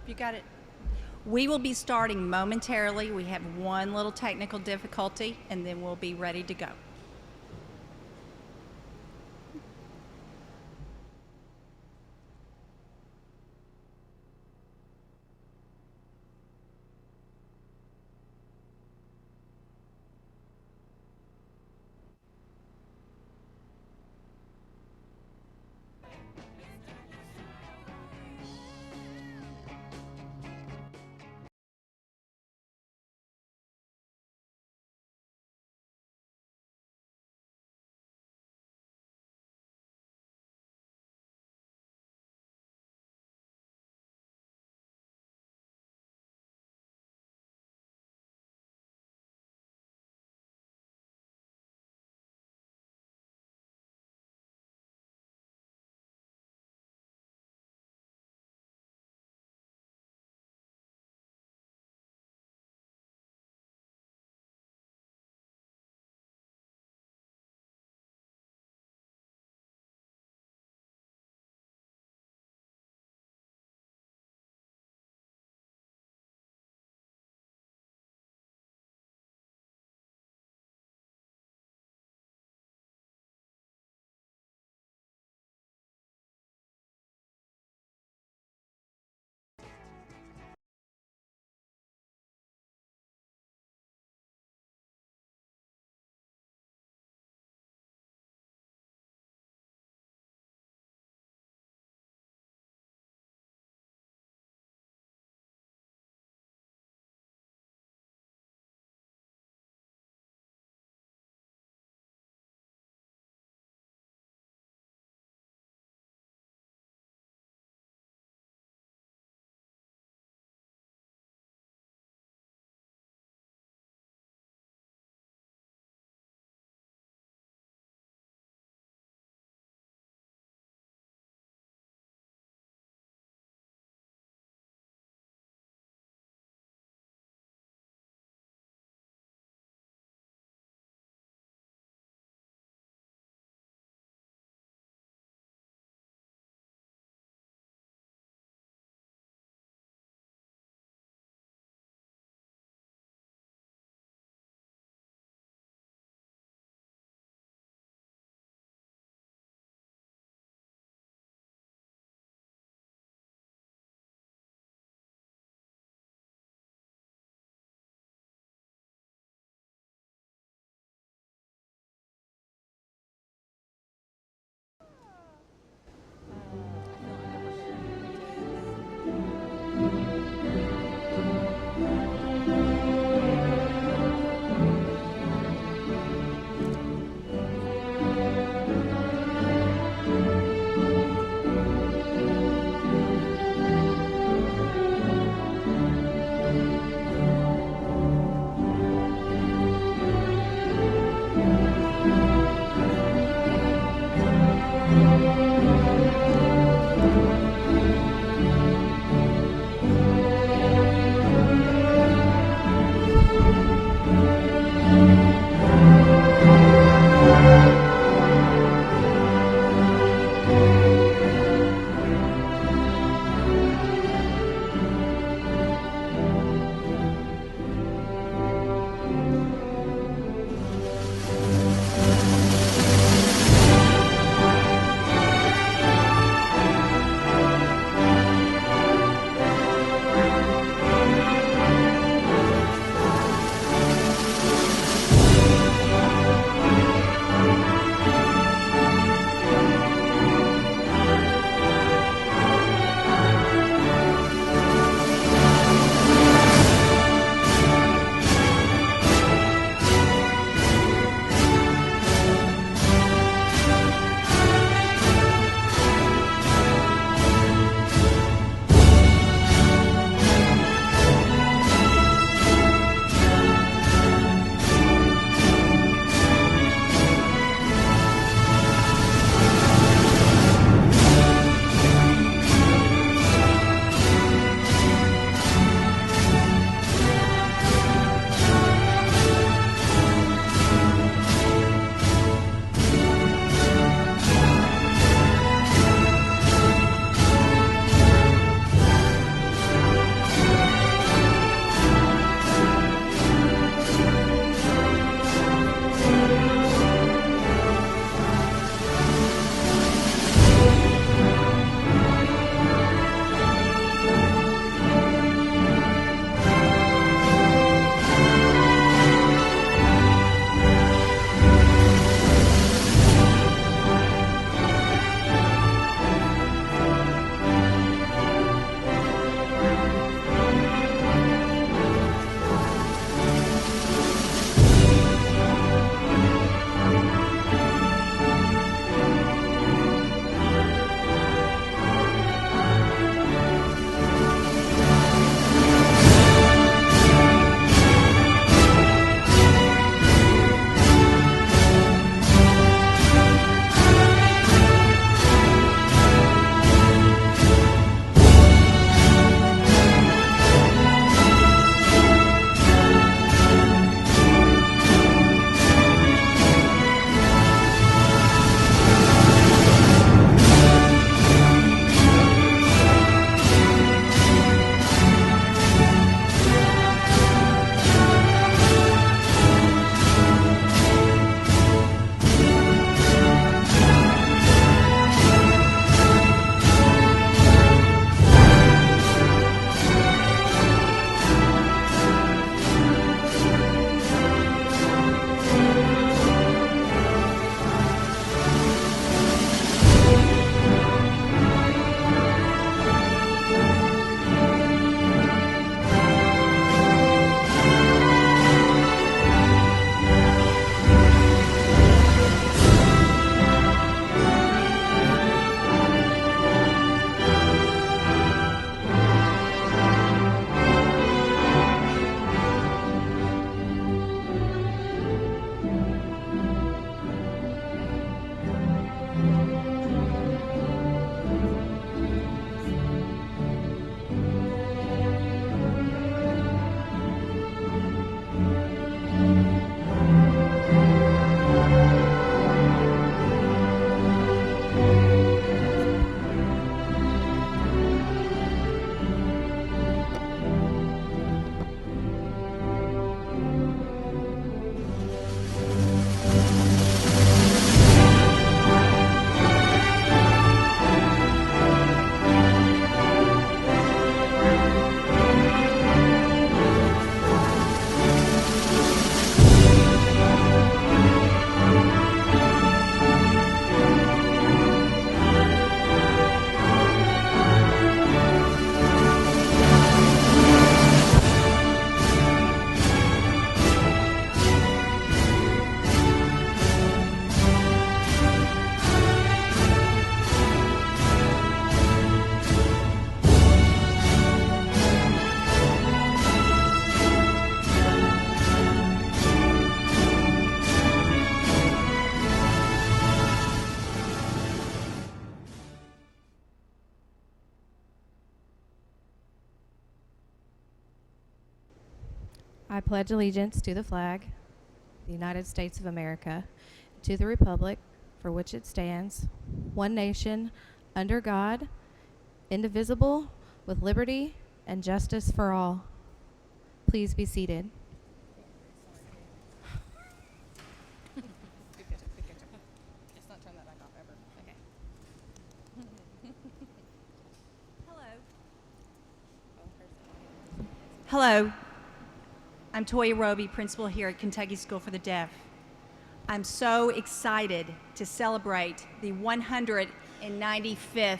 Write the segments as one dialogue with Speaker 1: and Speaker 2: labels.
Speaker 1: You got it. We will be starting momentarily. We have one little technical difficulty, and then we'll be ready to go.
Speaker 2: I pledge allegiance to the flag, the United States of America, to the republic for which it stands, one nation, under God, indivisible, with liberty and justice for all. Please be seated.
Speaker 1: Hello, I'm Toya Roby, principal here at Kentucky School for the Deaf. I'm so excited to celebrate the 195th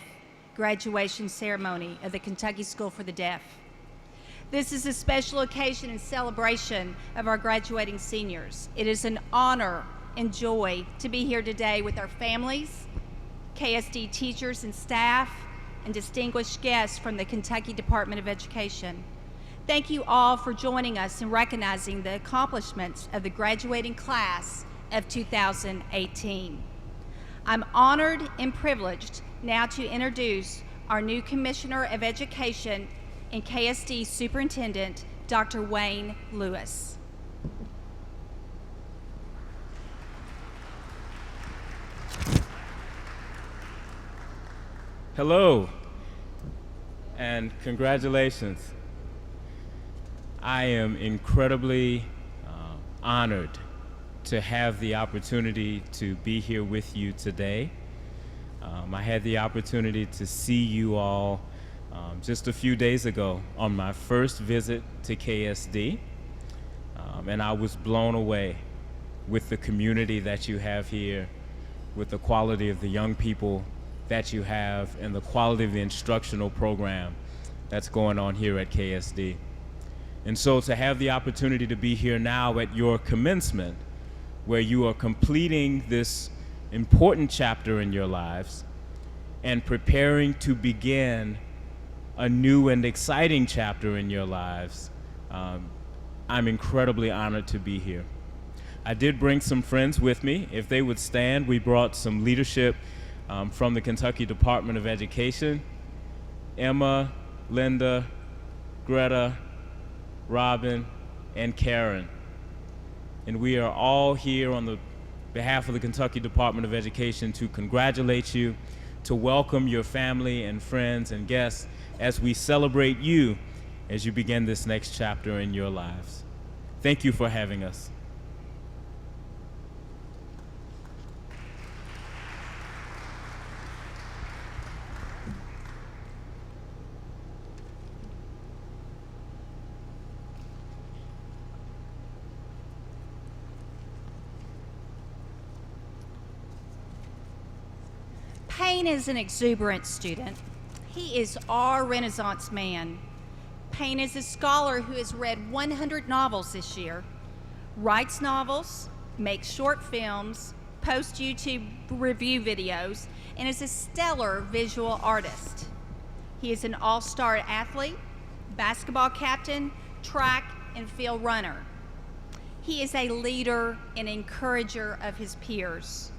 Speaker 1: graduation ceremony of the Kentucky School for the Deaf. This is a special occasion and celebration of our graduating seniors. It is an honor and joy to be here today with our families, KSD teachers and staff, and distinguished guests from the Kentucky Department of Education. Thank you all for joining us in recognizing the accomplishments of the graduating class of 2018. I'm honored and privileged now to introduce our new Commissioner of Education and KSD Superintendent, Dr. Wayne Lewis.
Speaker 3: Hello, and congratulations. I am incredibly honored to have the opportunity to be here with you today. I had the opportunity to see you all just a few days ago on my first visit to KSD, and I was blown away with the community that you have here, with the quality of the young people that you have, and the quality of the instructional program that's going on here at KSD. And so to have the opportunity to be here now at your commencement, where you are completing this important chapter in your lives and preparing to begin a new and exciting chapter in your lives, I'm incredibly honored to be here. I did bring some friends with me. If they would stand, we brought some leadership from the Kentucky Department of Education: Emma, Linda, Greta, Robin, and Karen. And we are all here on the behalf of the Kentucky Department of Education to congratulate you, to welcome your family and friends and guests as we celebrate you as you begin this next chapter in your lives. Thank you for having us.
Speaker 1: Payne is an exuberant student. He is our Renaissance man. Payne is a scholar who has read 100 novels this year, writes novels, makes short films, posts YouTube review videos, and is a stellar visual artist. He is an all-star athlete, basketball captain, track and field runner. He is a leader and encourager of his peers.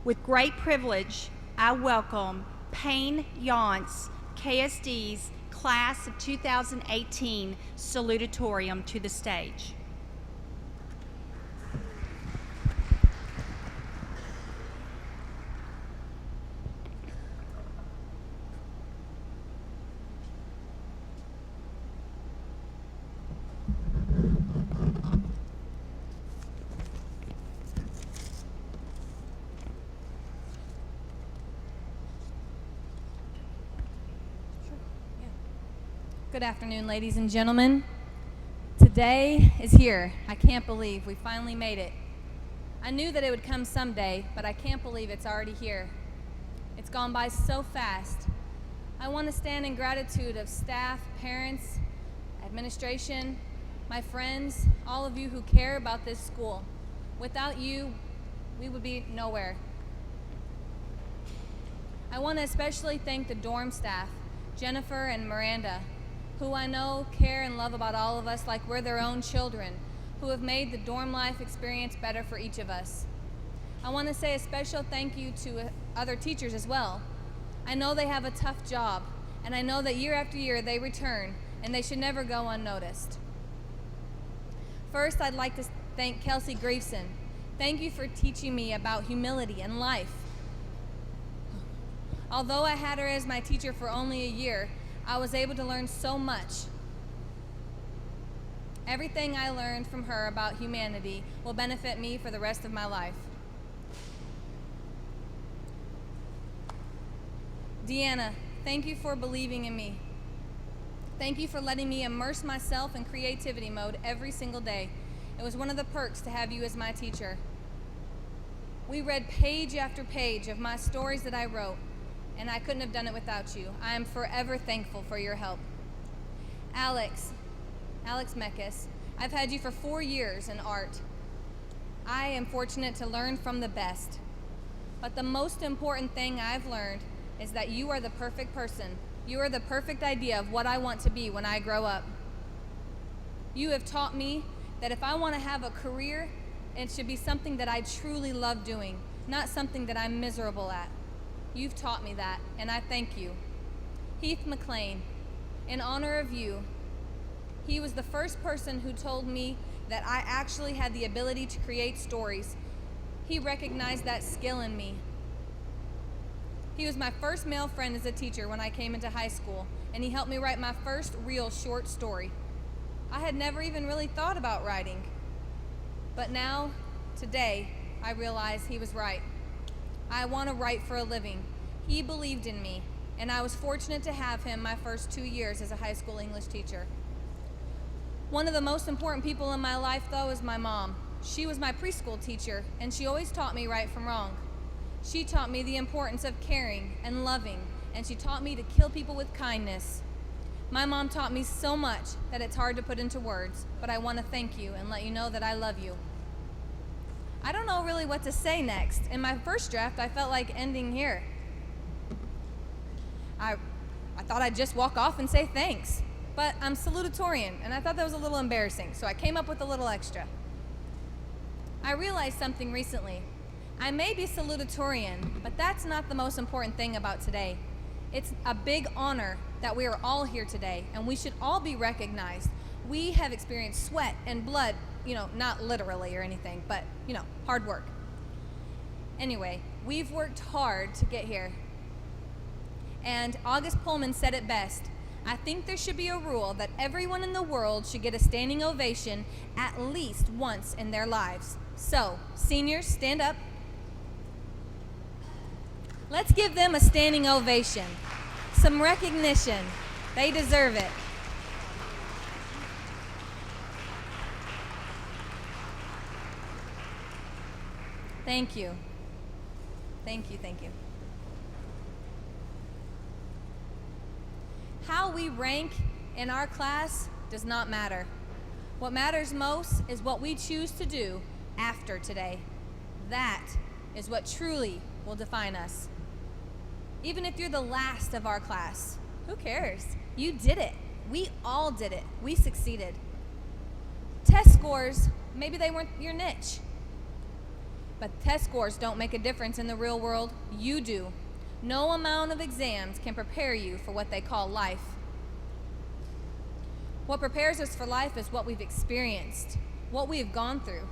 Speaker 1: With great privilege, I welcome Payne Yonts, KSD's Class of 2018 Salutatorium to the stage.
Speaker 4: Good afternoon, ladies and gentlemen. Today is here. I can't believe we finally made it. I knew that it would come someday, but I can't believe it's already here. It's gone by so fast. I want to stand in gratitude of staff, parents, administration, my friends, all of you who care about this school. Without you, we would be nowhere. I want to especially thank the dorm staff, Jennifer and Miranda, who I know care and love about all of us like we're their own children, who have made the dorm life experience better for each of us. I want to say a special thank you to other teachers as well. I know they have a tough job, and I know that year after year they return, and they should never go unnoticed. First, I'd like to thank Kelsey Graveson. Thank you for teaching me about humility and life. Although I had her as my teacher for only a year, I was able to learn so much. Everything I learned from her about humanity will benefit me for the rest of my life. Deanna, thank you for believing in me. Thank you for letting me immerse myself in creativity mode every single day. It was one of the perks to have you as my teacher. We read page after page of my stories that I wrote, and I couldn't have done it without you. I am forever thankful for your help. Alex Mekas, I've had you for 4 years in art. I am fortunate to learn from the best. But the most important thing I've learned is that you are the perfect person. You are the perfect idea of what I want to be when I grow up. You have taught me that if I want to have a career, it should be something that I truly love doing, not something that I'm miserable at. You've taught me that, and I thank you. Heath McLean, in honor of you, he was the first person who told me that I actually had the ability to create stories. He recognized that skill in me. He was my first male friend as a teacher when I came into high school, and he helped me write my first real short story. I had never even really thought about writing. But now, today, I realize he was right. I want to write for a living. He believed in me, and I was fortunate to have him my first 2 years as a high school English teacher. One of the most important people in my life, though, is my mom. She was my preschool teacher, and she always taught me right from wrong. She taught me the importance of caring and loving, and she taught me to kill people with kindness. My mom taught me so much that it's hard to put into words, but I want to thank you and let you know that I love you. I don't know really what to say next. In my first draft, I felt like ending here. I thought I'd just walk off and say thanks, but I'm salutatorian, and I thought that was a little embarrassing, so I came up with a little extra. I realized something recently. I may be salutatorian, but that's not the most important thing about today. It's a big honor that we are all here today, and we should all be recognized. We have experienced sweat and blood, not literally or anything, but, hard work. Anyway, we've worked hard to get here. And August Pullman said it best. I think there should be a rule that everyone in the world should get a standing ovation at least once in their lives. So, seniors, stand up. Let's give them a standing ovation. Some recognition. They deserve it. Thank you. Thank you, thank you. How we rank in our class does not matter. What matters most is what we choose to do after today. That is what truly will define us. Even if you're the last of our class, who cares? You did it. We all did it. We succeeded. Test scores, maybe they weren't your niche. But test scores don't make a difference in the real world. You do. No amount of exams can prepare you for what they call life. What prepares us for life is what we've experienced, what we've gone through.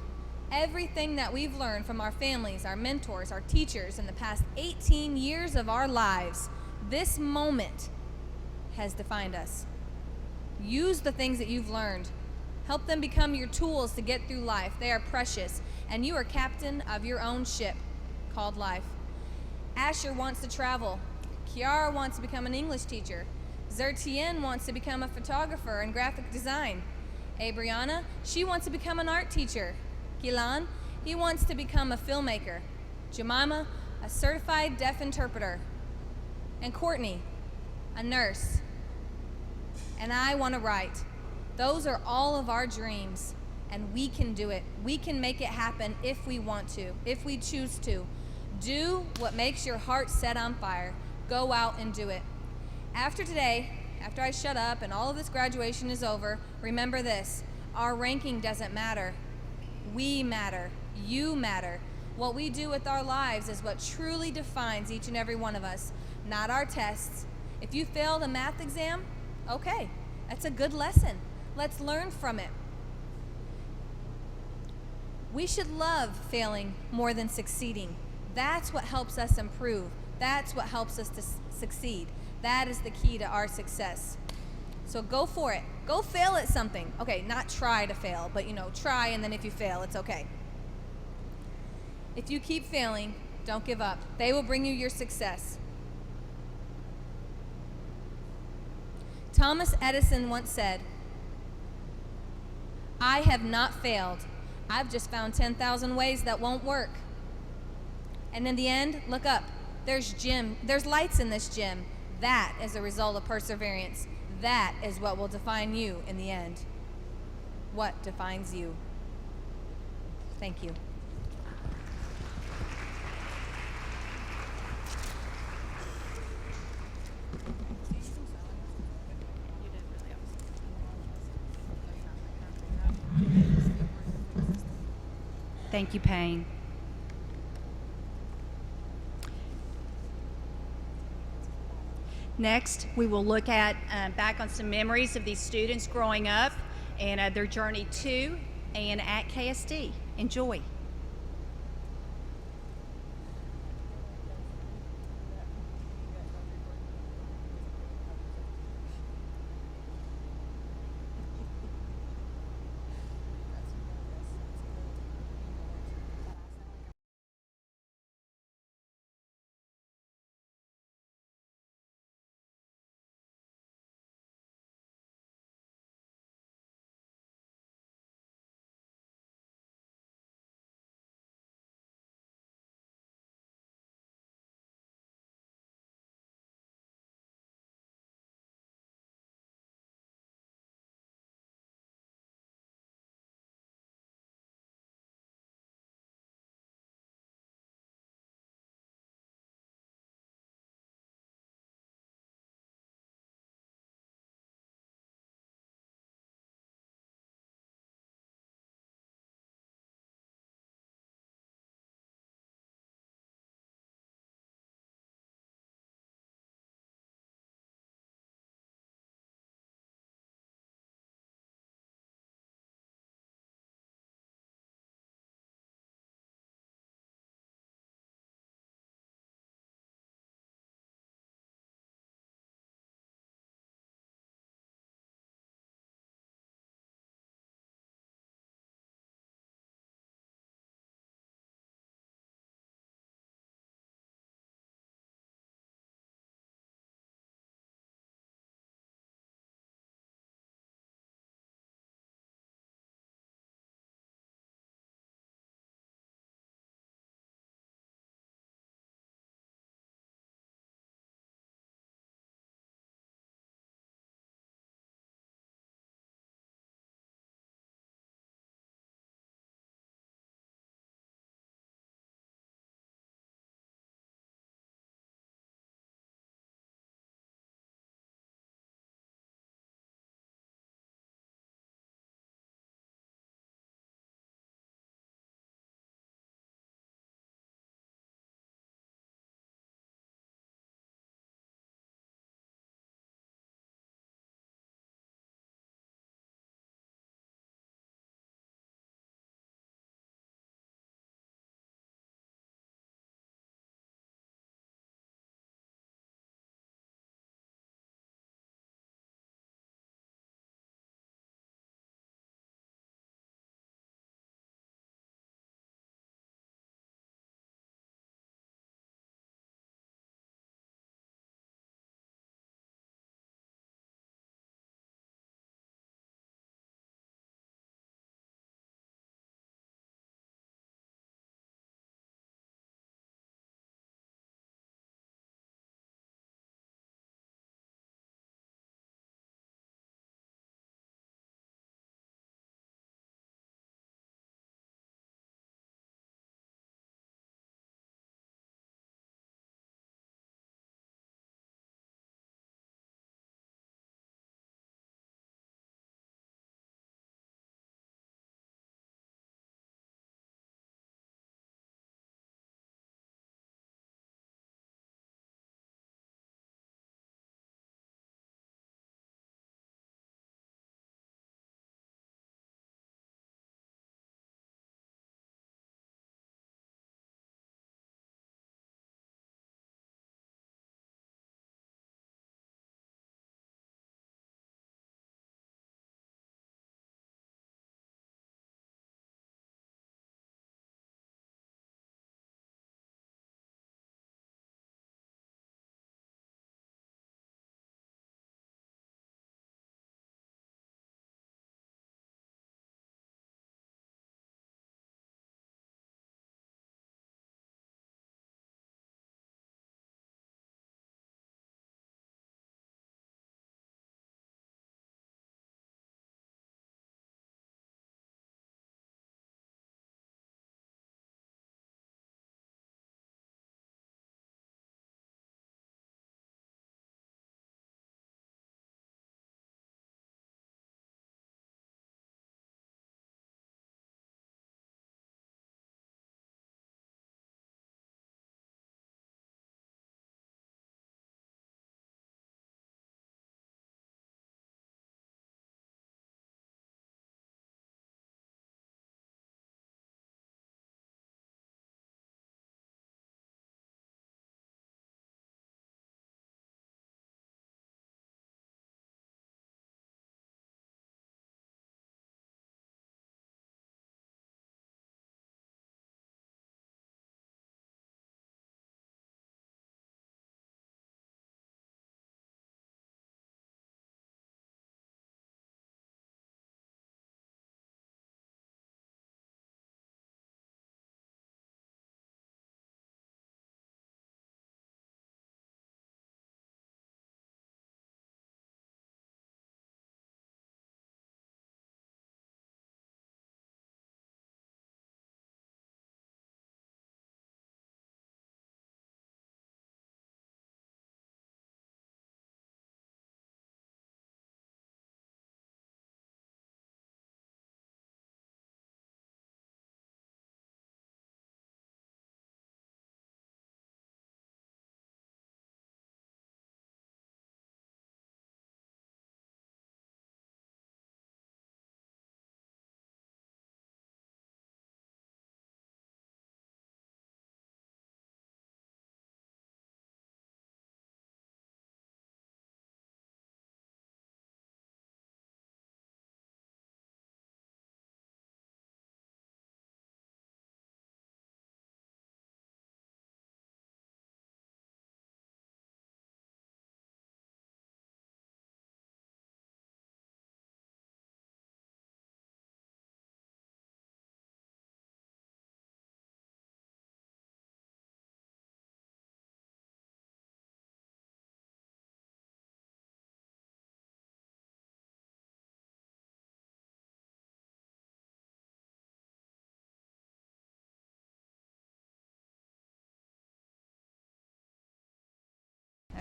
Speaker 4: Everything that we've learned from our families, our mentors, our teachers in the past 18 years of our lives, this moment has defined us. Use the things that you've learned. Help them become your tools to get through life. They are precious, and you are captain of your own ship called life. Asher wants to travel. Kiara wants to become an English teacher. Zertien wants to become a photographer and graphic design. Abriana, she wants to become an art teacher. Gilan, he wants to become a filmmaker. Jemima, a certified deaf interpreter. And Courtney, a nurse. And I want to write. Those are all of our dreams, and we can do it. We can make it happen if we want to, if we choose to. Do what makes your heart set on fire. Go out and do it. After today, after I shut up and all of this graduation is over, remember this. Our ranking doesn't matter. We matter. You matter. What we do with our lives is what truly defines each and every one of us, not our tests. If you failed a math exam, okay, that's a good lesson. Let's learn from it. We should love failing more than succeeding. That's what helps us improve. That's what helps us to succeed. That is the key to our success. So go for it. Go fail at something. Okay, not try to fail, but try, and then if you fail, it's okay. If you keep failing, don't give up. They will bring you your success. Thomas Edison once said, "I have not failed. I've just found 10,000 ways that won't work." And in the end, look up. There's lights in this gym. That is a result of perseverance. That is what will define you in the end. What defines you? Thank you.
Speaker 1: Thank you, Payne. Next, we will look at back on some memories of these students growing up and their journey to and at KSD. Enjoy.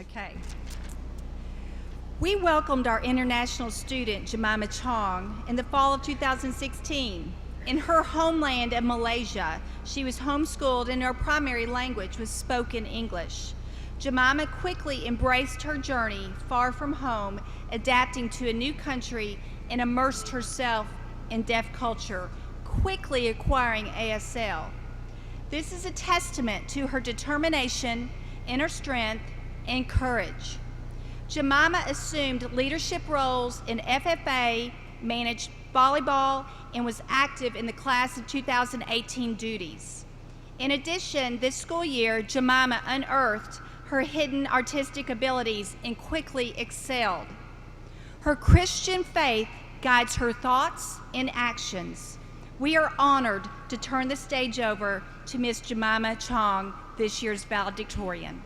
Speaker 1: Okay. We welcomed our international student, Jemima Chong, in the fall of 2016. In her homeland of Malaysia, she was homeschooled and her primary language was spoken English. Jemima quickly embraced her journey far from home, adapting to a new country, and immersed herself in deaf culture, quickly acquiring ASL. This is a testament to her determination, inner strength, and courage. Jemima assumed leadership roles in FFA, managed volleyball, and was active in the class of 2018 duties. In addition, this school year, Jemima unearthed her hidden artistic abilities and quickly excelled. Her Christian faith guides her thoughts and actions. We are honored to turn the stage over to Ms. Jemima Chong, this year's valedictorian.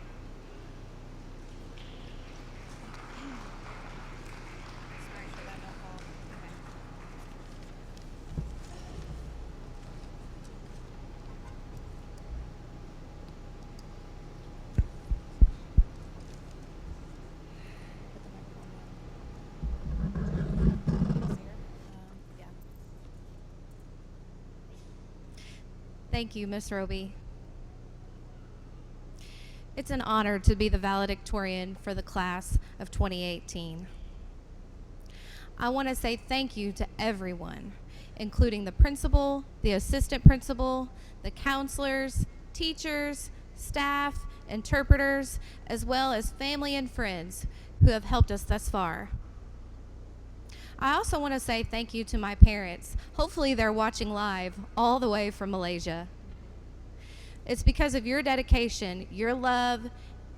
Speaker 2: Thank you, Miss Roby. It's an honor to be the valedictorian for the class of 2018. I want to say thank you to everyone, including the principal, the assistant principal, the counselors, teachers, staff, interpreters, as well as family and friends who have helped us thus far. I also want to say thank you to my parents. Hopefully they're watching live all the way from Malaysia. It's because of your dedication, your love,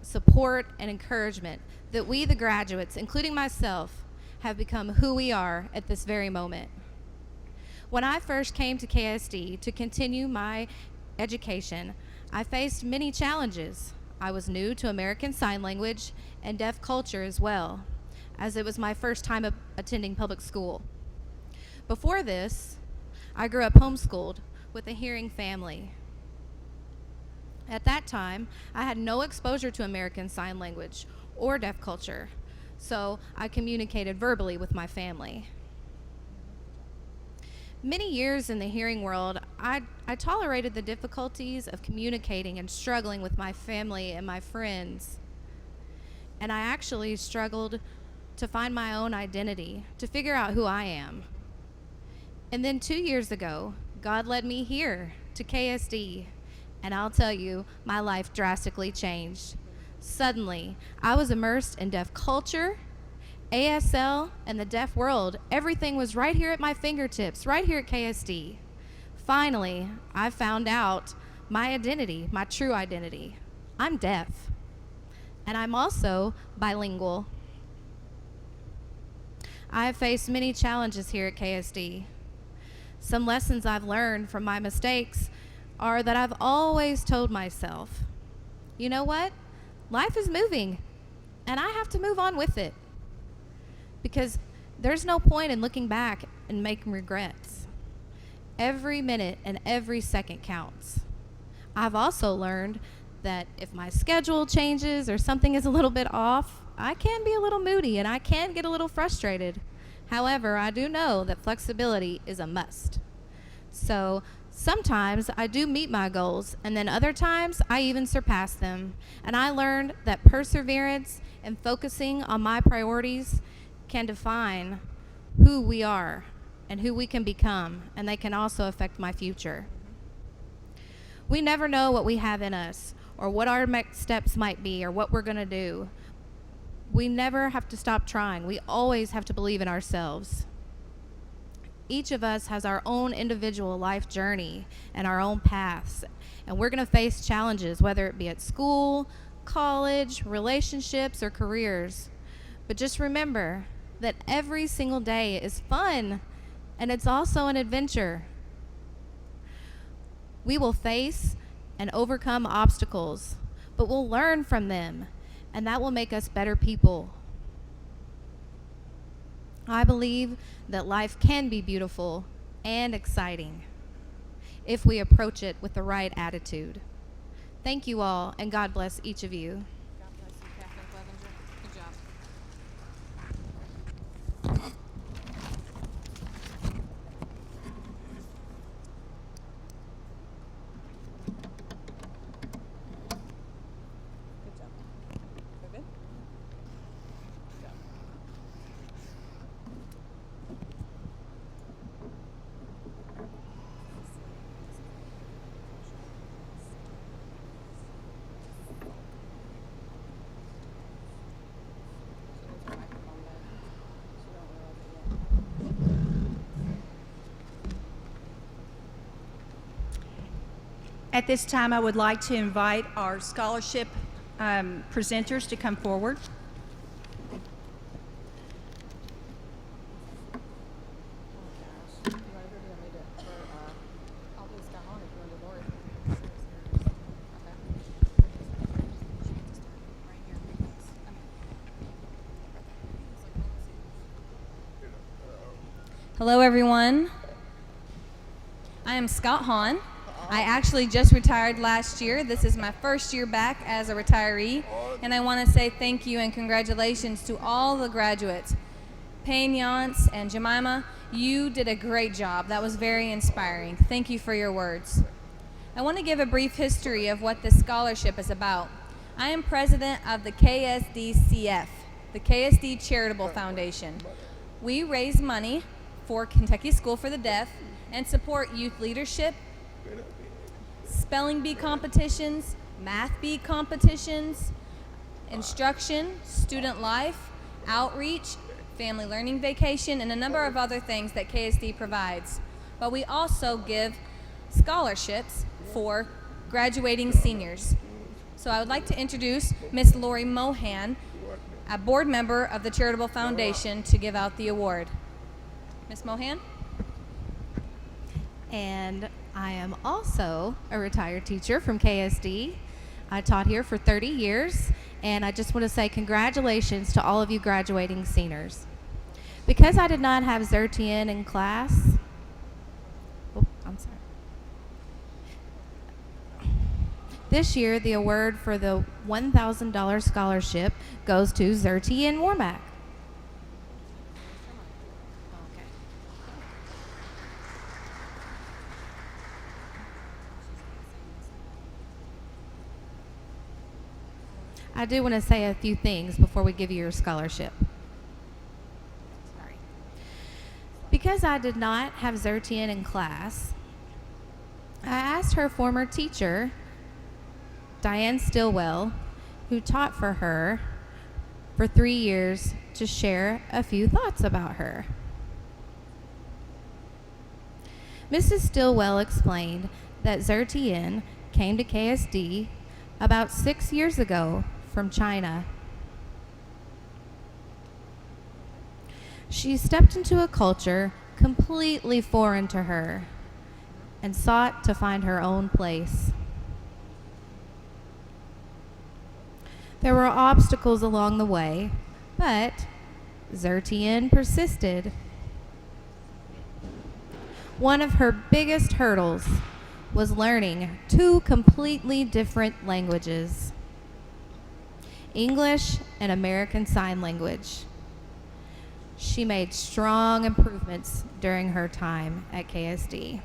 Speaker 2: support, and encouragement that we, the graduates, including myself, have become who we are at this very moment. When I first came to KSD to continue my education, I faced many challenges. I was new to American Sign Language and deaf culture as well, as it was my first time attending public school. Before this, I grew up homeschooled with a hearing family. At that time, I had no exposure to American Sign Language or deaf culture, so I communicated verbally with my family. Many years in the hearing world, I tolerated the difficulties of communicating and struggling with my family and my friends. And I actually struggled to find my own identity, to figure out who I am. And then 2 years ago, God led me here to KSD, and I'll tell you, my life drastically changed. Suddenly, I was immersed in deaf culture, ASL, and the deaf world. Everything was right here at my fingertips, right here at KSD. Finally, I found out my identity, my true identity. I'm deaf, and I'm also bilingual. I have faced many challenges here at KSD. Some lessons I've learned from my mistakes are that I've always told myself, you know what? Life is moving, and I have to move on with it. Because there's no point in looking back and making regrets. Every minute and every second counts. I've also learned that if my schedule changes or something is a little bit off, I can be a little moody and I can get a little frustrated. However, I do know that flexibility is a must. So sometimes I do meet my goals, and then other times I even surpass them. And I learned that perseverance and focusing on my priorities can define who we are and who we can become, and they can also affect my future. We never know what we have in us or what our next steps might be or what we're going to do. We never have to stop trying. We always have to believe in ourselves. Each of us has our own individual life journey and our own paths, and we're going to face challenges, whether it be at school, college, relationships, or careers. But just remember that every single day is fun, and it's also an adventure. We will face and overcome obstacles, but we'll learn from them, and that will make us better people. I believe that life can be beautiful and exciting if we approach it with the right attitude. Thank you all, and God bless each of you.
Speaker 4: God bless you, Catholic Love
Speaker 1: At this time, I would like to invite our scholarship presenters to come forward.
Speaker 4: Hello, everyone. I am Scott Hahn. I actually just retired last year. This is my first year back as a retiree, and I want to say thank you and congratulations to all the graduates. Payne Yance and Jemima, you did a great job. That was very inspiring. Thank you for your words. I want to give a brief history of what this scholarship is about. I am president of the KSDCF, the KSD Charitable Foundation. We raise money for Kentucky School for the Deaf and support youth leadership, spelling bee competitions, math bee competitions, instruction, student life, outreach, family learning vacation, and a number of other things that KSD provides. But we also give scholarships for graduating seniors. So I would like to introduce Miss Lori Mohan, a board member of the Charitable Foundation, to give out the award. Ms. Mohan?
Speaker 2: And I am also a retired teacher from KSD. I taught here for 30 years, and I just want to say congratulations to all of you graduating seniors. Because I did not have Zertian in class, this year the award for the $1,000 scholarship goes to Zertian Warmack. I do want to say a few things before we give you your scholarship. Sorry. Because I did not have Zertian in class, I asked her former teacher, Diane Stillwell, who taught for her for 3 years, to share a few thoughts about her. Mrs. Stillwell explained that Zertian came to KSD about 6 years ago from China. She stepped into a culture completely foreign to her and sought to find her own place. There were obstacles along the way, but Zertian persisted. One of her biggest hurdles was learning 2 completely different languages, English and American Sign Language. She made strong improvements during her time at KSD.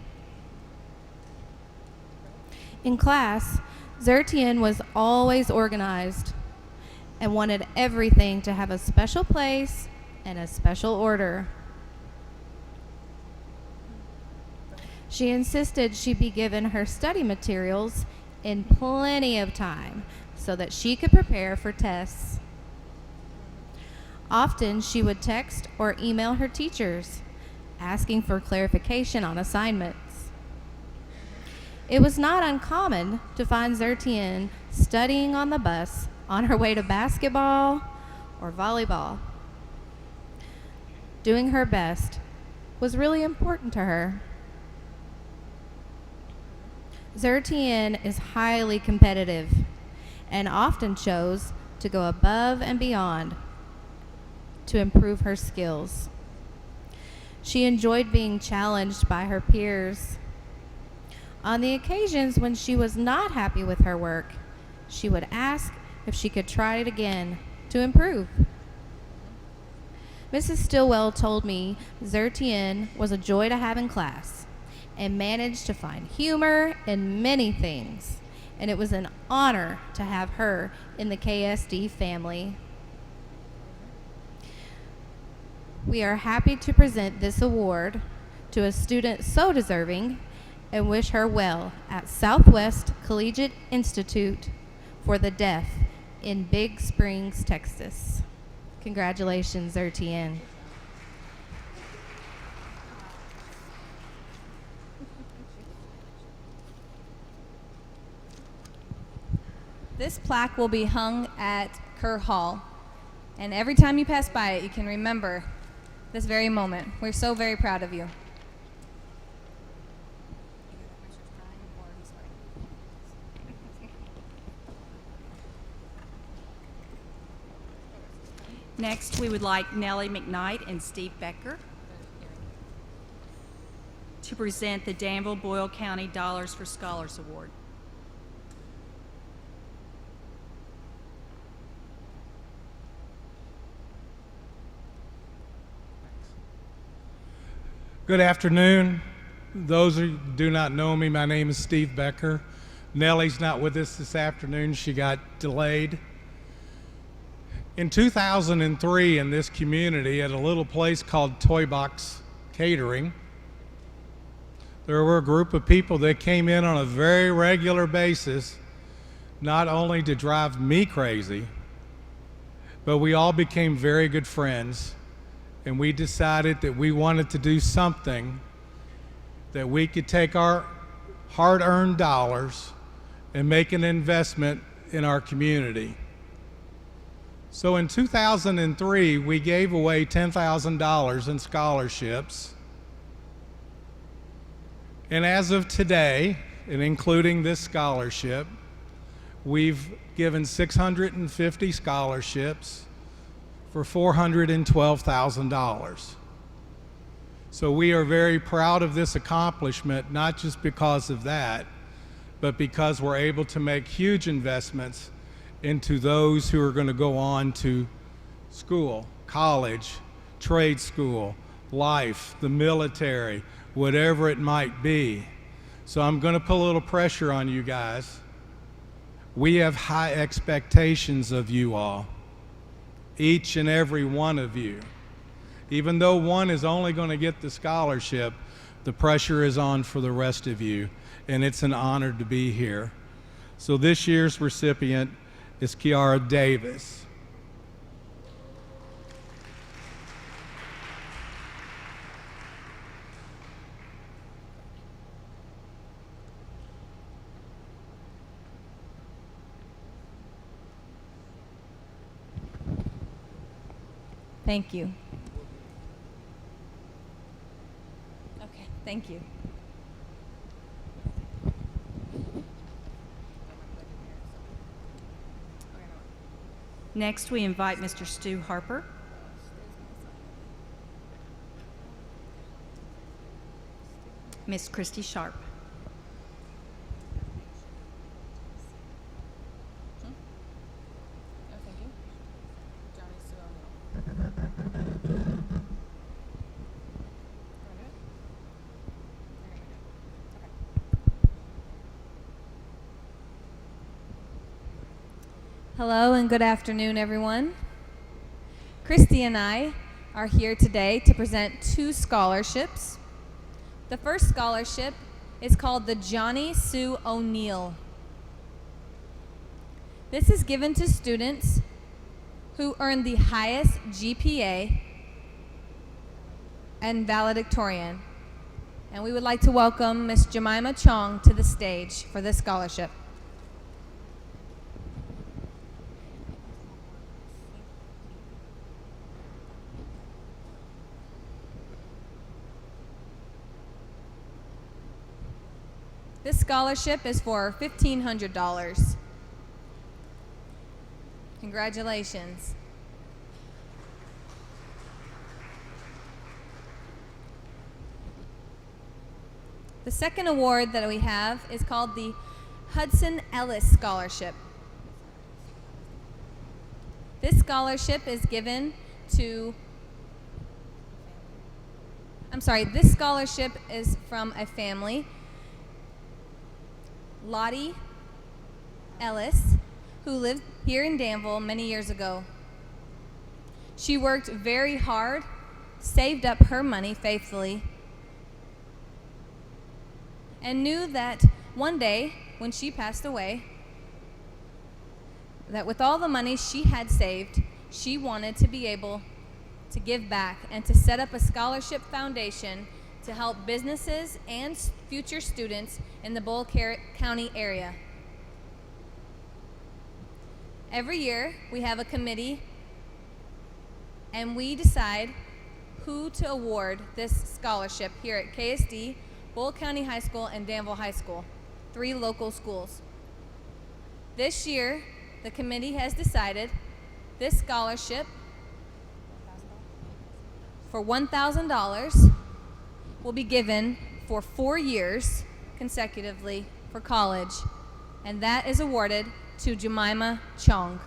Speaker 2: In class, Zertian was always organized and wanted everything to have a special place and a special order. She insisted she be given her study materials in plenty of time so that she could prepare for tests. Often she would text or email her teachers asking for clarification on assignments. It was not uncommon to find Zertian studying on the bus on her way to basketball or volleyball. Doing her best was really important to her. Zertian is highly competitive and often chose to go above and beyond to improve her skills. She enjoyed being challenged by her peers. On the occasions when she was not happy with her work, she would ask if she could try it again to improve. Mrs. Stillwell told me Zertian was a joy to have in class and managed to find humor in many things, and it was an honor to have her in the KSD family. We are happy to present this award to a student so deserving and wish her well at Southwest Collegiate Institute for the Deaf in Big Springs, Texas. Congratulations, Zertian.
Speaker 4: This plaque will be hung at Kerr Hall, and every time you pass by it, you can remember this very moment. We're so very proud of you.
Speaker 1: Next, we would like Nellie McKnight and Steve Becker to present the Danville-Boyle County Dollars for Scholars Award.
Speaker 5: Good afternoon. Those who do not know me, my name is Steve Becker. Nellie's not with us this afternoon. She got delayed. In 2003, in this community, at a little place called Toy Box Catering, there were a group of people that came in on a very regular basis, not only to drive me crazy, but we all became very good friends, and we decided that we wanted to do something that we could take our hard-earned dollars and make an investment in our community. So in 2003, we gave away $10,000 in scholarships. And as of today, and including this scholarship, we've given 650 scholarships for $412,000. So we are very proud of this accomplishment, not just because of that, but because we're able to make huge investments into those who are going to go on to school, college, trade school, life, the military, whatever it might be. So I'm going to put a little pressure on you guys. We have high expectations of you all, each and every one of you. Even though one is only going to get the scholarship, the pressure is on for the rest of you, and it's an honor to be here. So this year's recipient is Kiara Davis.
Speaker 4: Thank you. Okay, thank you.
Speaker 1: Next, we invite Mr. Stu Harper. Miss Christy Sharp.
Speaker 4: Hello and good afternoon, everyone. Christy and I are here today to present 2 scholarships. The first scholarship is called the Johnny Sue O'Neill. This is given to students who earn the highest GPA and valedictorian. And we would like to welcome Miss Jemima Chong to the stage for this scholarship. This scholarship is for $1,500. Congratulations. The second award that we have is called the Hudson Ellis Scholarship. This scholarship is given to, this scholarship is from a family, Lottie Ellis, who lived here in Danville many years ago. She worked very hard, saved up her money faithfully, and knew that one day when she passed away, that with all the money she had saved, she wanted to be able to give back and to set up a scholarship foundation to help businesses and future students in the Boyle County area. Every year, we have a committee, and we decide who to award this scholarship here at KSD, Bull County High School, and Danville High School, 3 local schools. This year, the committee has decided this scholarship for $1,000 will be given for 4 years consecutively for college, and that is awarded to Jemima Chong.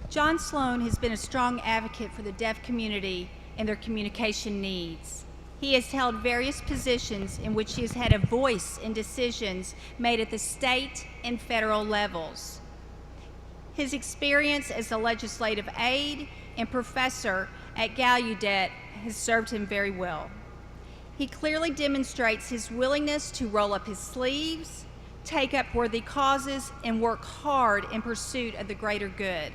Speaker 1: John Sloan has been a strong advocate for the deaf community and their communication needs. He has held various positions in which he has had a voice in decisions made at the state and federal levels. His experience as a legislative aide and professor at Gallaudet has served him very well. He clearly demonstrates his willingness to roll up his sleeves, take up worthy causes, and work hard in pursuit of the greater good.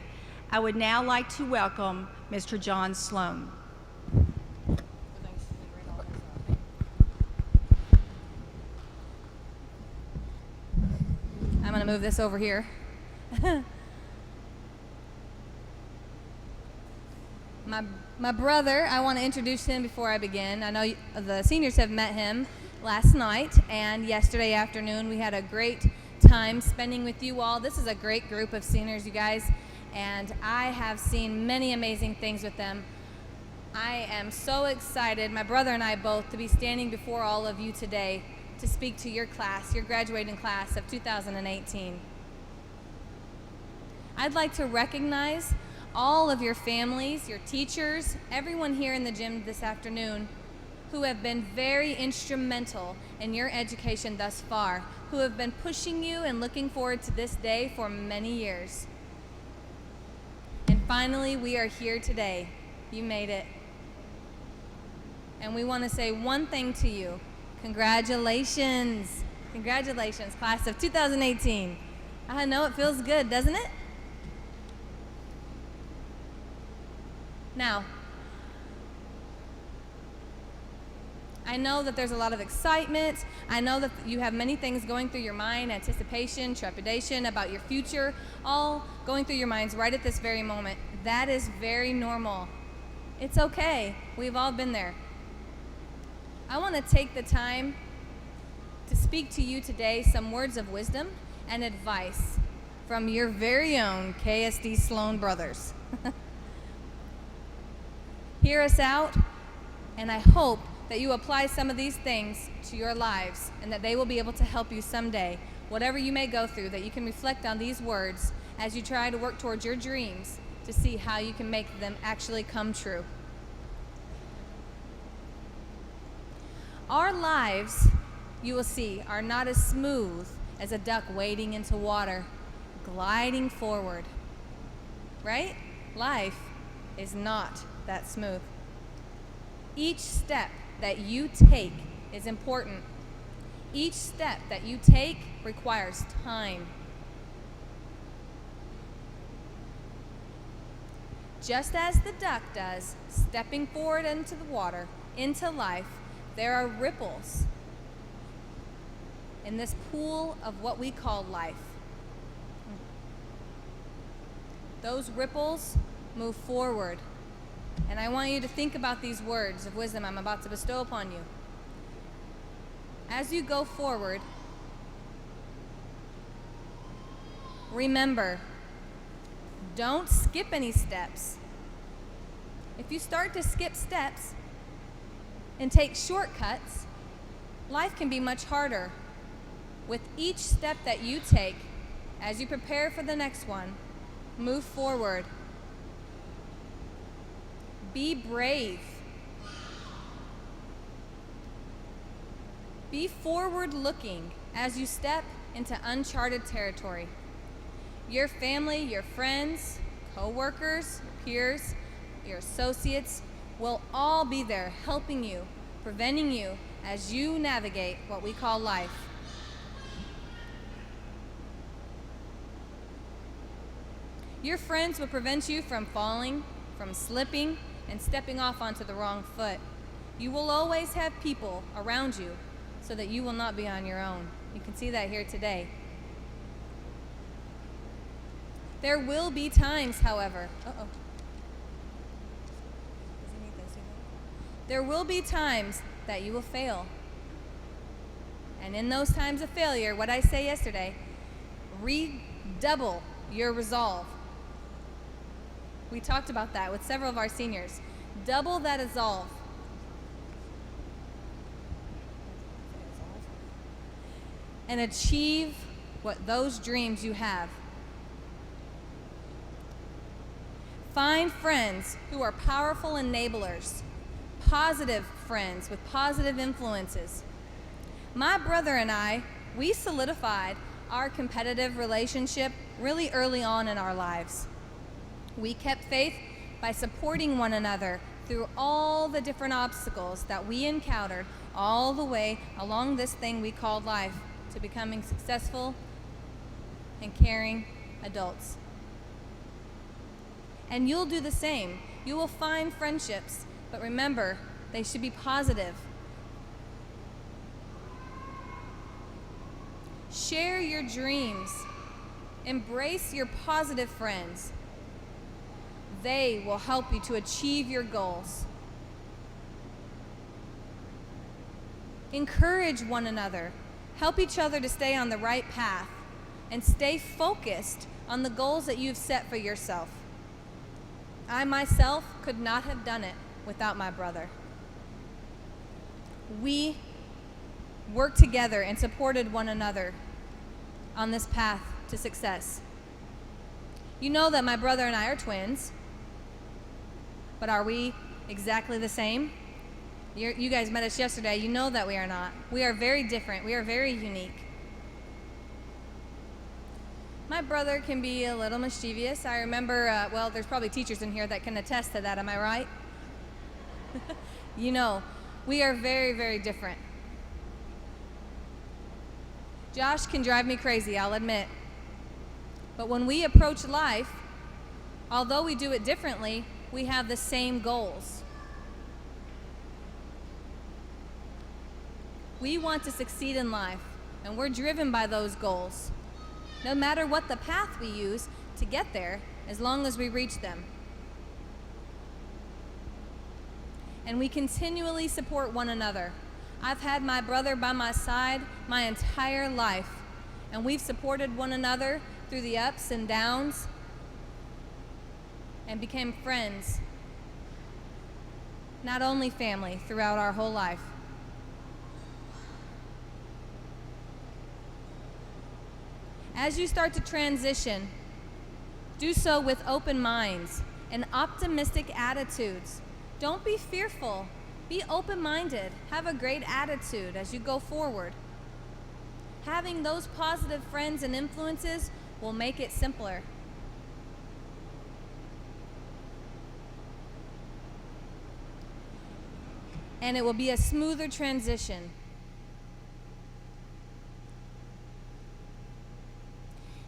Speaker 1: I would now like to welcome Mr. John Sloan.
Speaker 4: I'm going to move this over here. My brother, I want to introduce him before I begin. I know the seniors have met him last night, and yesterday afternoon we had a great time spending with you all. This is a great group of seniors, you guys, and I have seen many amazing things with them. I am so excited, my brother and I both, to be standing before all of you today to speak to your class, your graduating class of 2018. I'd like to recognize all of your families, your teachers, everyone here in the gym this afternoon who have been very instrumental in your education thus far, who have been pushing you and looking forward to this day for many years. And finally, we are here today. You made it. And we want to say one thing to you. Congratulations. Congratulations, class of 2018. I know it feels good, doesn't it? Now, I know that there's a lot of excitement. I know that you have many things going through your mind, anticipation, trepidation about your future, all going through your minds right at this very moment. That is very normal. It's okay. We've all been there. I want to take the time to speak to you today some words of wisdom and advice from your very own KSD Sloan brothers. Hear us out, and I hope that you apply some of these things to your lives and that they will be able to help you someday, whatever you may go through, that you can reflect on these words as you try to work towards your dreams to see how you can make them actually come true. Our lives, you will see, are not as smooth as a duck wading into water, gliding forward, right? Life is not that smooth. Each step that you take is important. Each step that you take requires time. Just as the duck does, stepping forward into the water, into life, there are ripples in this pool of what we call life. Those ripples move forward. And I want you to think about these words of wisdom I'm about to bestow upon you. As you go forward, remember, don't skip any steps. If you start to skip steps and take shortcuts, life can be much harder. With each step that you take, as you prepare for the next one, move forward. Be brave. Be forward-looking as you step into uncharted territory. Your family, your friends, co-workers, your peers, your associates, will all be there helping you, preventing you as you navigate what we call life. Your friends will prevent you from falling, from slipping, and stepping off onto the wrong foot. You will always have people around you so that you will not be on your own. You can see that here today. There will be times, however, there will be times that you will fail. And in those times of failure, what I say yesterday, redouble your resolve. We talked about that with several of our seniors. Double that resolve. And achieve what those dreams you have. Find friends who are powerful enablers, positive friends with positive influences. My brother and I, we solidified our competitive relationship really early on in our lives. We kept faith by supporting one another through all the different obstacles that we encountered all the way along this thing we called life to becoming successful and caring adults. And you'll do the same. You will find friendships, but remember, they should be positive. Share your dreams. Embrace your positive friends. They will help you to achieve your goals. Encourage one another. Help each other to stay on the right path and stay focused on the goals that you've set for yourself. I myself could not have done it without my brother. We worked together and supported one another on this path to success. You know that my brother and I are twins, but are we exactly the same? You guys met us yesterday. You know that we are not. We are very different. We are very unique. My brother can be a little mischievous. I remember, well, there's probably teachers in here that can attest to that. Am I right? You know, we are very, very different. Josh can drive me crazy, I'll admit. But when we approach life, although we do it differently, we have the same goals. We want to succeed in life, and we're driven by those goals. No matter what the path we use to get there, as long as we reach them. And we continually support one another. I've had my brother by my side my entire life, and we've supported one another through the ups and downs and became friends, not only family, throughout our whole life. As you start to transition, do so with open minds and optimistic attitudes. Don't be fearful. Be open-minded. Have a great attitude as you go forward. Having those positive friends and influences will make it simpler. And it will be a smoother transition.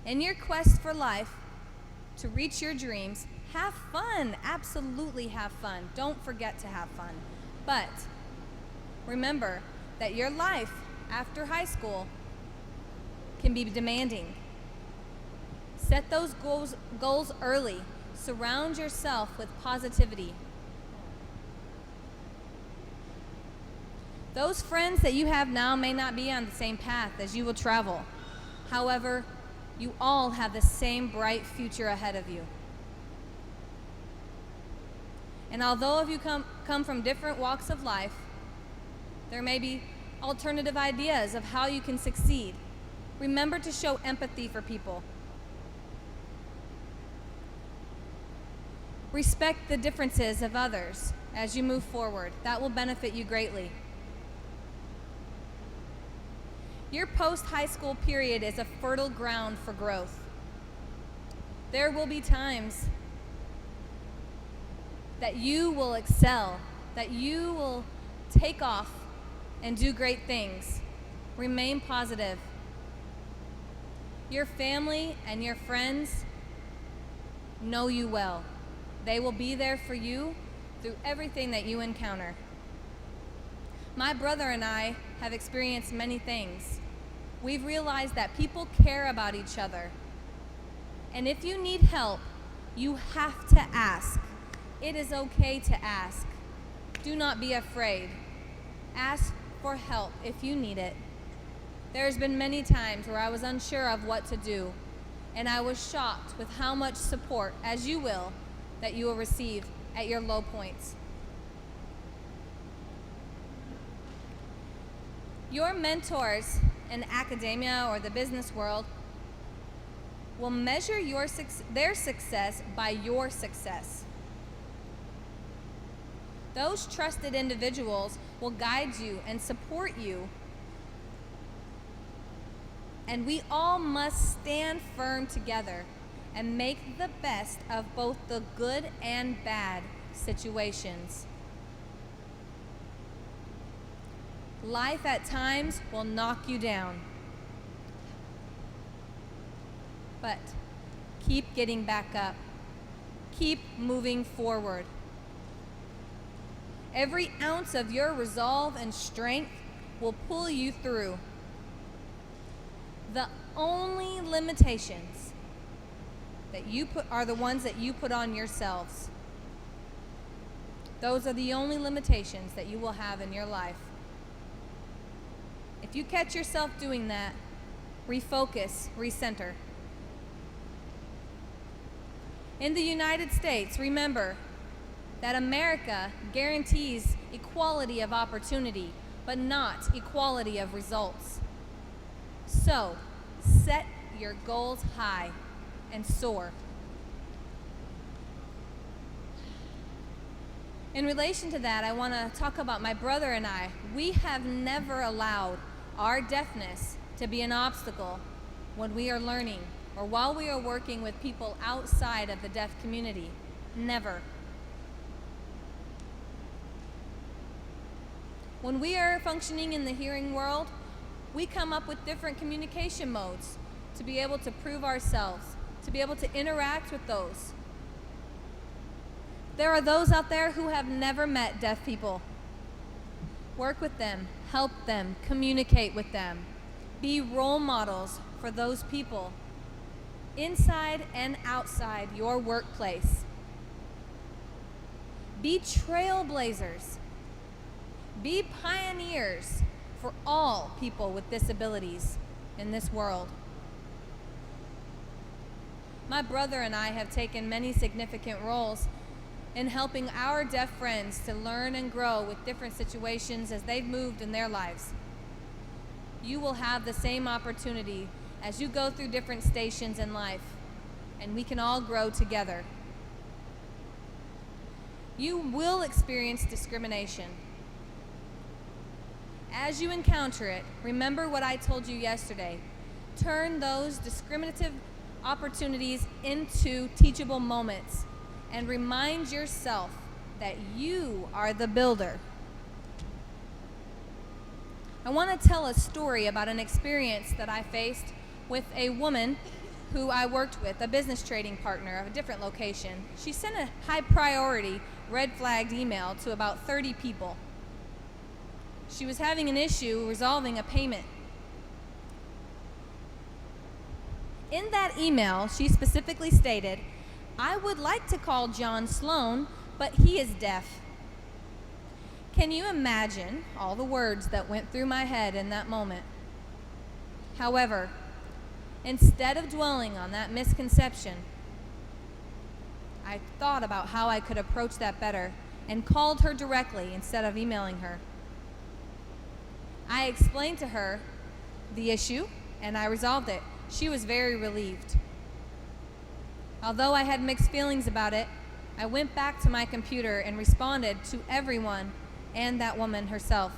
Speaker 4: In your quest for life, to reach your dreams, have fun. Absolutely have fun. Don't forget to have fun. But remember that your life after high school can be demanding. Set those goals early. Surround yourself with positivity. Those friends that you have now may not be on the same path as you will travel. However, you all have the same bright future ahead of you. And although if you come from different walks of life, there may be alternative ideas of how you can succeed. Remember to show empathy for people. Respect the differences of others as you move forward. That will benefit you greatly. Your post-high school period is a fertile ground for growth. There will be times that you will excel, that you will take off and do great things. Remain positive. Your family and your friends know you well. They will be there for you through everything that you encounter. My brother and I have experienced many things. We've realized that people care about each other. And if you need help, you have to ask. It is okay to ask. Do not be afraid. Ask for help if you need it. There's been many times where I was unsure of what to do, and I was shocked with how much support, as you will, that you will receive at your low points. Your mentors in academia or the business world will measure their success by your success. Those trusted individuals will guide you and support you. And we all must stand firm together and make the best of both the good and bad situations. Life at times will knock you down, but keep getting back up. Keep moving forward. Every ounce of your resolve and strength will pull you through. The only limitations that you put are the ones that you put on yourselves. Those are the only limitations that you will have in your life. If you catch yourself doing that, refocus, recenter. In the United States, remember that America guarantees equality of opportunity, but not equality of results. So, set your goals high and soar. In relation to that, I want to talk about my brother and I. We have never allowed our deafness to be an obstacle when we are learning or while we are working with people outside of the deaf community. Never. When we are functioning in the hearing world, we come up with different communication modes to be able to prove ourselves, to be able to interact with those. There are those out there who have never met deaf people. Work with them, help them, communicate with them. Be role models for those people inside and outside your workplace. Be trailblazers. Be pioneers for all people with disabilities in this world. My brother and I have taken many significant roles in helping our deaf friends to learn and grow with different situations as they've moved in their lives. You will have the same opportunity as you go through different stations in life, and we can all grow together. You will experience discrimination. As you encounter it, remember what I told you yesterday. Turn those discriminative opportunities into teachable moments and remind yourself that you are the builder. I want to tell a story about an experience that I faced with a woman who I worked with, a business trading partner of a different location. She sent a high priority red flagged email to about 30 people. She was having an issue resolving a payment. In that email, she specifically stated, "I would like to call John Sloan, but he is deaf." Can you imagine all the words that went through my head in that moment? However, instead of dwelling on that misconception, I thought about how I could approach that better and called her directly instead of emailing her. I explained to her the issue and I resolved it. She was very relieved. Although I had mixed feelings about it, I went back to my computer and responded to everyone and that woman herself.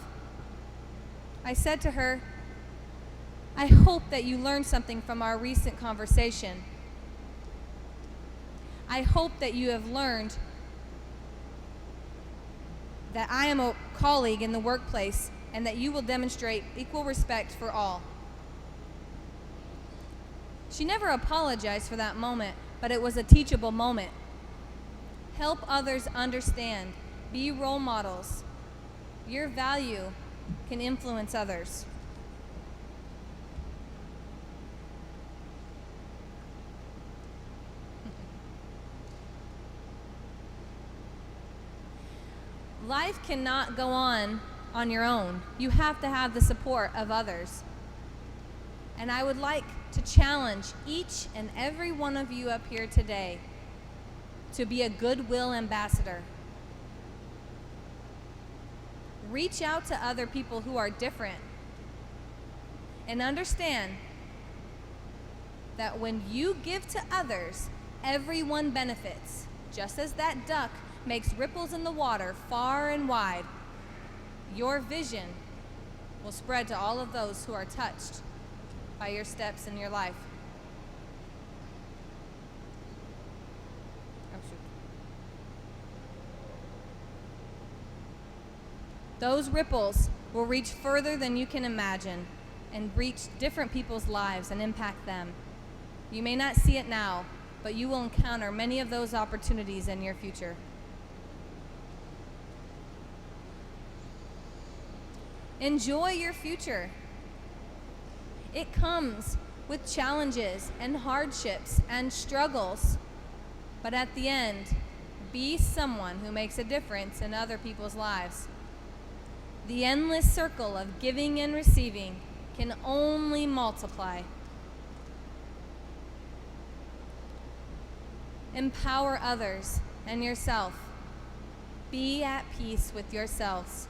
Speaker 4: I said to her, "I hope that you learned something from our recent conversation. I hope that you have learned that I am a colleague in the workplace and that you will demonstrate equal respect for all. She never apologized for that moment, but it was a teachable moment. Help others understand. Be role models. Your value can influence others. Life cannot go on your own. You have to have the support of others. And I would like to challenge each and every one of you up here today to be a goodwill ambassador. Reach out to other people who are different and understand that when you give to others, everyone benefits. Just as that duck makes ripples in the water far and wide, your vision will spread to all of those who are touched by your steps in your life. Those ripples will reach further than you can imagine and reach different people's lives and impact them. You may not see it now, but you will encounter many of those opportunities in your future. Enjoy your future. It comes with challenges and hardships and struggles, but at the end, be someone who makes a difference in other people's lives. The endless circle of giving and receiving can only multiply. Empower others and yourself. Be at peace with yourselves.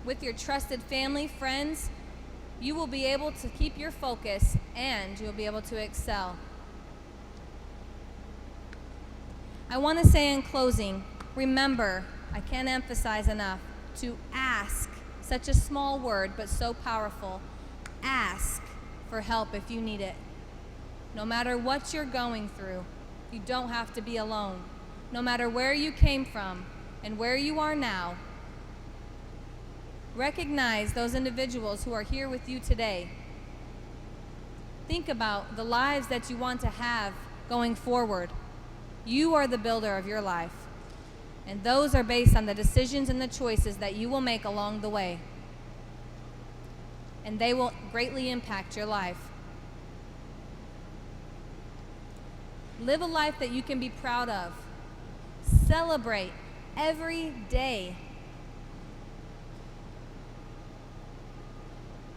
Speaker 4: With your trusted family, friends, you will be able to keep your focus and you'll be able to excel. I want to say in closing, remember, I can't emphasize enough, to ask, such a small word but so powerful. Ask for help if you need it. No matter what you're going through, you don't have to be alone. No matter where you came from and where you are now, recognize those individuals who are here with you today. Think about the lives that you want to have going forward. You are the builder of your life, and those are based on the decisions and the choices that you will make along the way, and they will greatly impact your life. Live a life that you can be proud of. Celebrate every day.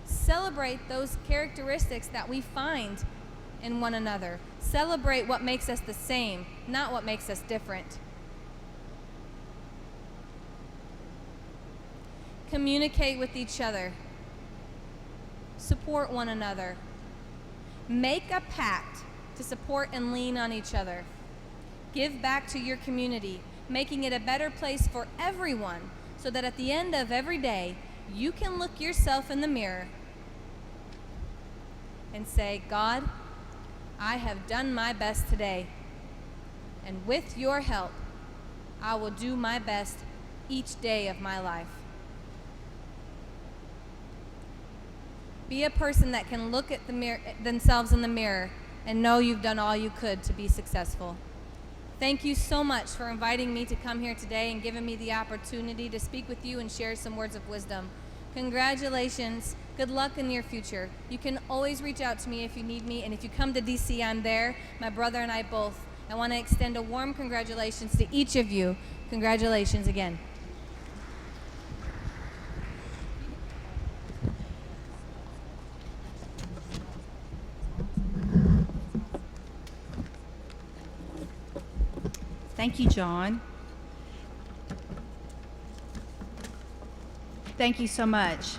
Speaker 4: Celebrate those characteristics that we find in one another. Celebrate what makes us the same, not what makes us different. Communicate with each other. Support one another. Make a pact to support and lean on each other. Give back to your community, making it a better place for everyone, so that at the end of every day, you can look yourself in the mirror and say, God, I have done my best today, and with your help, I will do my best each day of my life. Be a person that can look at themselves in the mirror and know you've done all you could to be successful. Thank you so much for inviting me to come here today and giving me the opportunity to speak with you and share some words of wisdom. Congratulations. Good luck in your future. You can always reach out to me if you need me, and if you come to DC, I'm there, my brother and I both. I want to extend a warm congratulations to each of you. Congratulations again.
Speaker 1: Thank you, John. Thank you so much.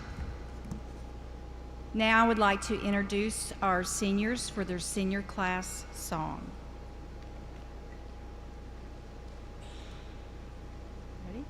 Speaker 1: Now I would like to introduce our seniors for their senior class song. Ready?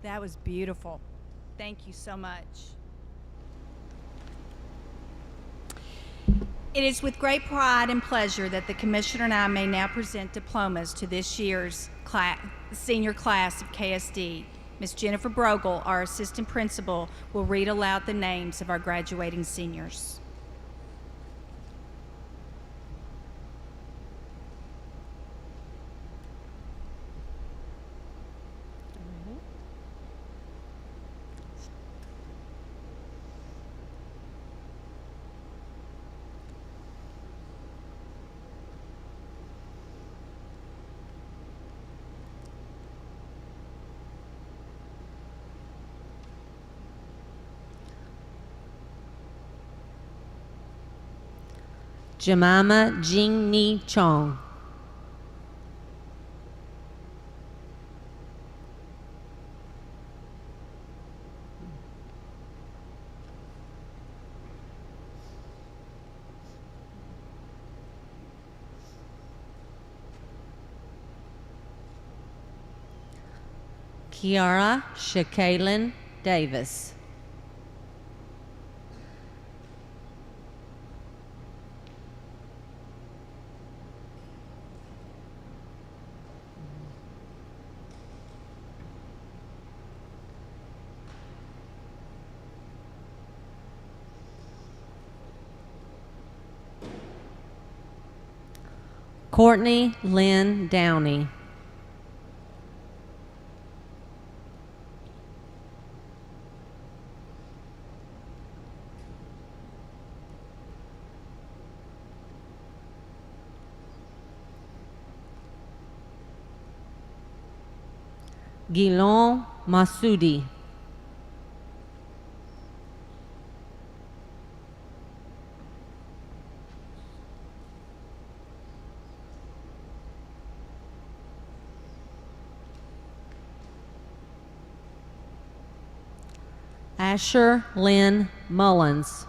Speaker 1: That was beautiful. Thank you so much. It is with great pride and pleasure that the Commissioner and I may now present diplomas to this year's senior class of KSD. Ms. Jennifer Brogel, our Assistant Principal, will read aloud the names of our graduating seniors.
Speaker 6: Jemima Jing-Ni Chong. Kiara Shakalyn Davis. Courtney Lynn Downey. Gilon Masudi. Asher Lynn Mullins.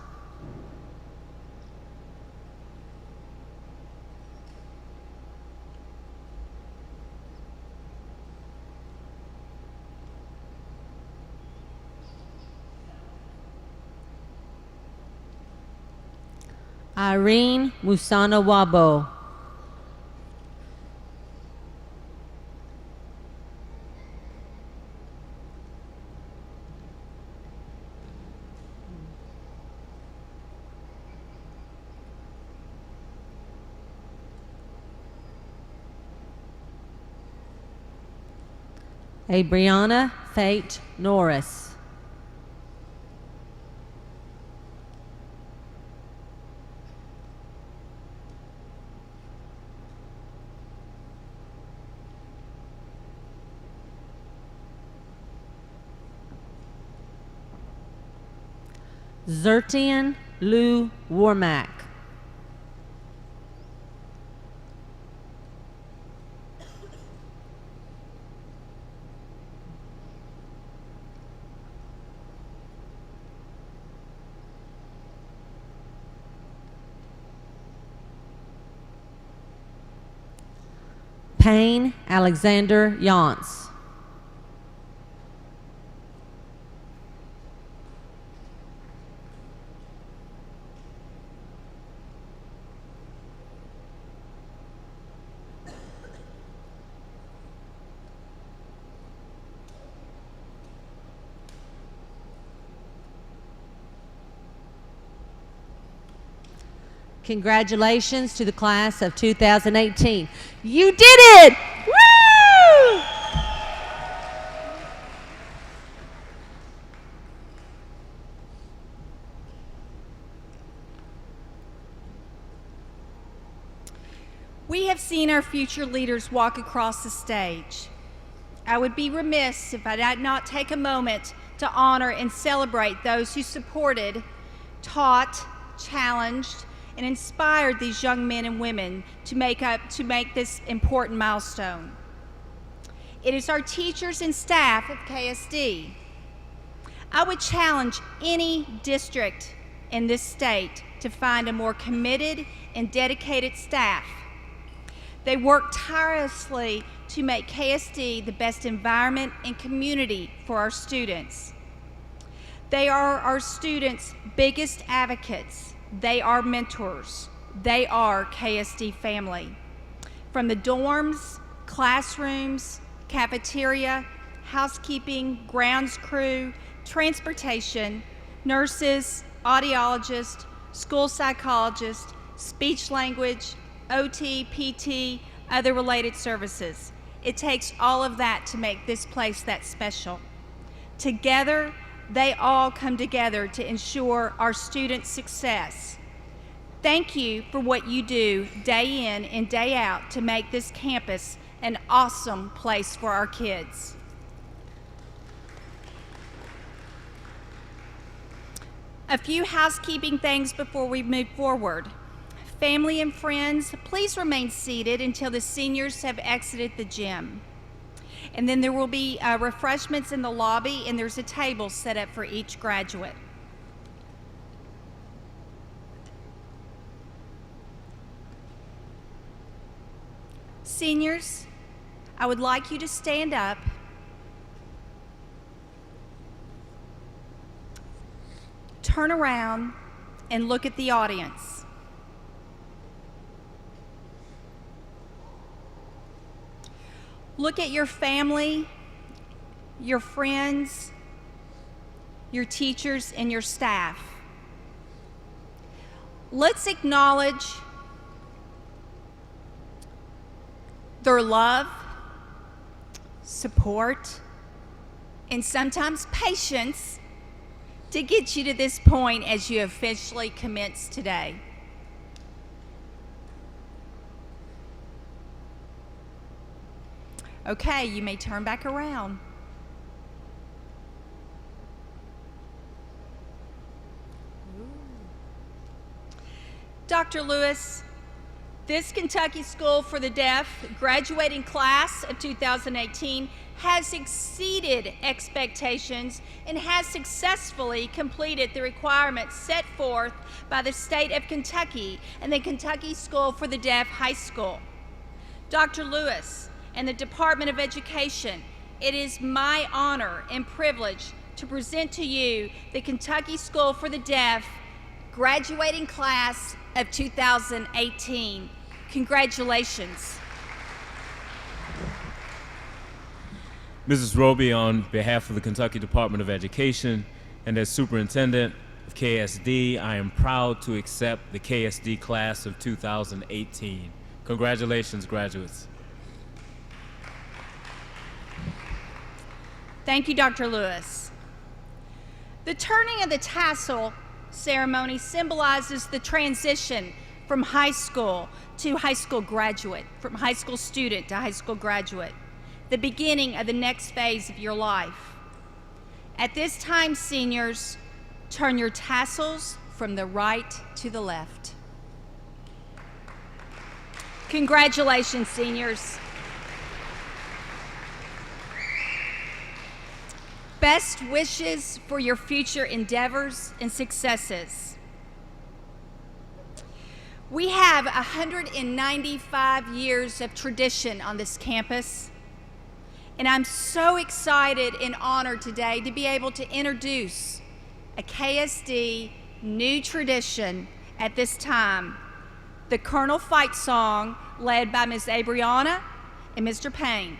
Speaker 6: Irene Musana Wabo. Abriana Fate Norris. Zertian Lou Warmack. Payne Alexander Yance. Congratulations to the class of 2018. You did it! Woo!
Speaker 1: We have seen our future leaders walk across the stage. I would be remiss if I did not take a moment to honor and celebrate those who supported, taught, challenged, and inspired these young men and women to make this important milestone. It is our teachers and staff of KSD. I would challenge any district in this state to find a more committed and dedicated staff. They work tirelessly to make KSD the best environment and community for our students. They are our students' biggest advocates. They are mentors. They are KSD family. From the dorms, classrooms, cafeteria, housekeeping, grounds crew, transportation, nurses, audiologists, school psychologists, speech language, OT, PT, other related services. It takes all of that to make this place that special. Together, they all come together to ensure our students' success. Thank you for what you do day in and day out to make this campus an awesome place for our kids. A few housekeeping things before we move forward. Family and friends, please remain seated until the seniors have exited the gym. And then there will be refreshments in the lobby, and there's a table set up for each graduate. Seniors, I would like you to stand up. Turn around and look at the audience. Look at your family, your friends, your teachers, and your staff. Let's acknowledge their love, support, and sometimes patience to get you to this point as you officially commence today. Okay, you may turn back around. Dr. Lewis, this Kentucky School for the Deaf graduating class of 2018 has exceeded expectations and has successfully completed the requirements set forth by the state of Kentucky and the Kentucky School for the Deaf High School. Dr. Lewis and the Department of Education, it is my honor and privilege to present to you the Kentucky School for the Deaf graduating class of 2018. Congratulations.
Speaker 3: Mrs. Roby, on behalf of the Kentucky Department of Education and as Superintendent of KSD, I am proud to accept the KSD class of 2018. Congratulations, graduates.
Speaker 1: Thank you, Dr. Lewis. The turning of the tassel ceremony symbolizes the transition from high school to high school graduate, from high school student to high school graduate, the beginning of the next phase of your life. At this time, seniors, turn your tassels from the right to the left. Congratulations, seniors. Best wishes for your future endeavors and successes. We have 195 years of tradition on this campus, and I'm so excited and honored today to be able to introduce a KSD new tradition at this time, the Colonel Fight Song led by Ms. Abriana and Mr. Payne.